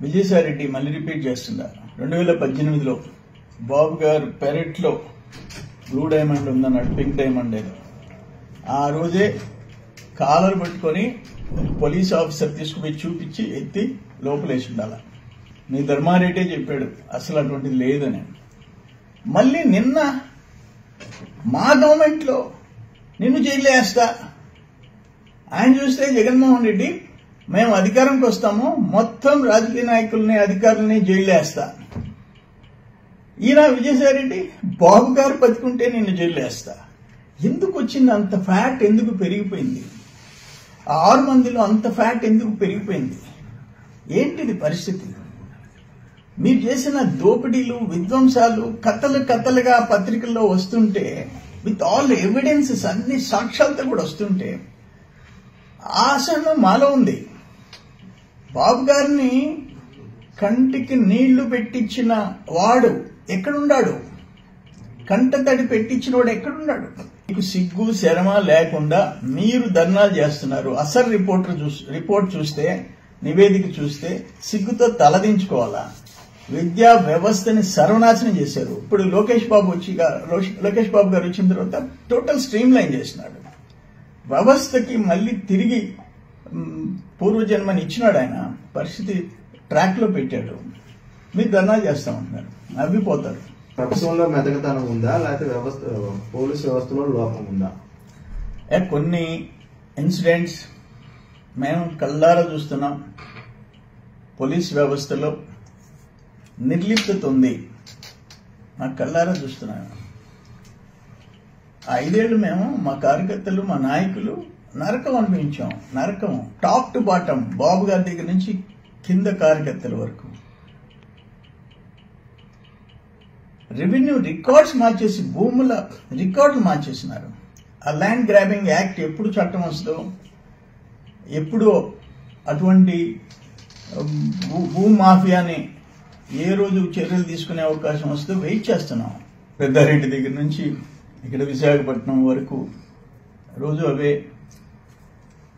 విజయసాయిరెడ్డి మళ్ళీ రిపీట్ చేస్తున్నారు. 2018లో బాబు గారు పెరట్లో బ్లూ డైమండ్ ఉందన్నాడు, పింక్ డైమండ్ ఏదో. ఆ రోజే కాలర్ పట్టుకొని పోలీస్ ఆఫీసర్ తీసుకుపోయి చూపించి ఎత్తి లోపలేసి ఉండాలి. మీ ధర్మారెడ్డే చెప్పాడు అసలు అటువంటిది లేదని. మళ్ళీ నిన్న మా గవర్నమెంట్లో నిన్ను జైలు వేస్తా. ఆయన చూస్తే జగన్మోహన్ రెడ్డి మేము అధికారంకి వస్తాము, మొత్తం రాజకీయ నాయకుల్ని అధికారులని జైలు వేస్తా. ఈయన విజయసాయిరెడ్డి బాబు గారు బతుకుంటే నిన్ను జైలు వేస్తా. ఎందుకు వచ్చింది అంత ఫ్యాట్? ఎందుకు పెరిగిపోయింది? 6 మందిలో అంత ఫ్యాట్ ఎందుకు పెరిగిపోయింది? ఏంటిది పరిస్థితి? మీరు చేసిన దోపిడీలు, విధ్వంసాలు కథలుగా పత్రికల్లో వస్తుంటే, విత్ ఆల్ ఎవిడెన్సెస్, అన్ని సాక్ష్యాలతో కూడా వస్తుంటే ఆశను మాలో ఉంది. బాబు గారిని కంటికి నీళ్లు పెట్టించిన వాడు ఎక్కడున్నాడు? కంటతడి పెట్టించిన వాడు ఎక్కడున్నాడు? మీకు సిగ్గు శరమ లేకుండా మీరు ధర్నాలు చేస్తున్నారు. అసలు రిపోర్ట్ చూస్తే, నివేదిక చూస్తే సిగ్గుతో తలదించుకోవాలా? విద్యా వ్యవస్థని సర్వనాశనం చేశారు. ఇప్పుడు లోకేష్ బాబు గారు వచ్చిన తర్వాత టోటల్ స్ట్రీమ్ లైన్ చేసినాడు. వ్యవస్థకి మళ్ళీ తిరిగి పూర్వజన్మని ఇచ్చినాడు. ఆయన పరిస్థితి ట్రాక్ లో పెట్టాడు. మీరు ధర్నా చేస్తామంటున్నారు, నవ్విపోతారు. ప్రభుత్వంలో మెతకతనం ఉందా, లేకపోతే పోలీసు వ్యవస్థలో లోపం ఉందా? కొన్ని ఇన్సిడెంట్స్ మేము కళ్ళారా చూస్తున్నాం. పోలీస్ వ్యవస్థలో నిర్లిప్తత ఉంది, నాకు కళ్ళారా చూస్తున్నాను. 5 ఏళ్లు మేము, మా కార్యకర్తలు, మా నాయకులు నరకం అనిపించాం. నరకం టాప్ టు బాటం, బాబు గారి దగ్గర నుంచి కింద కార్యకర్తల వరకు. రెవెన్యూ రికార్డ్స్ మార్చేసి, భూముల రికార్డులు మార్చేసినారు. ఆ ల్యాండ్ గ్రాబింగ్ యాక్ట్ ఎప్పుడు చట్టం వస్తుందో, ఎప్పుడు అటువంటి భూమాఫియాని ఏ రోజు చర్యలు తీసుకునే అవకాశం వస్తుందో వెయిట్ చేస్తున్నాం. పెద్దారెడ్డి దగ్గర నుంచి ఇక్కడ విశాఖపట్నం వరకు రోజు అవే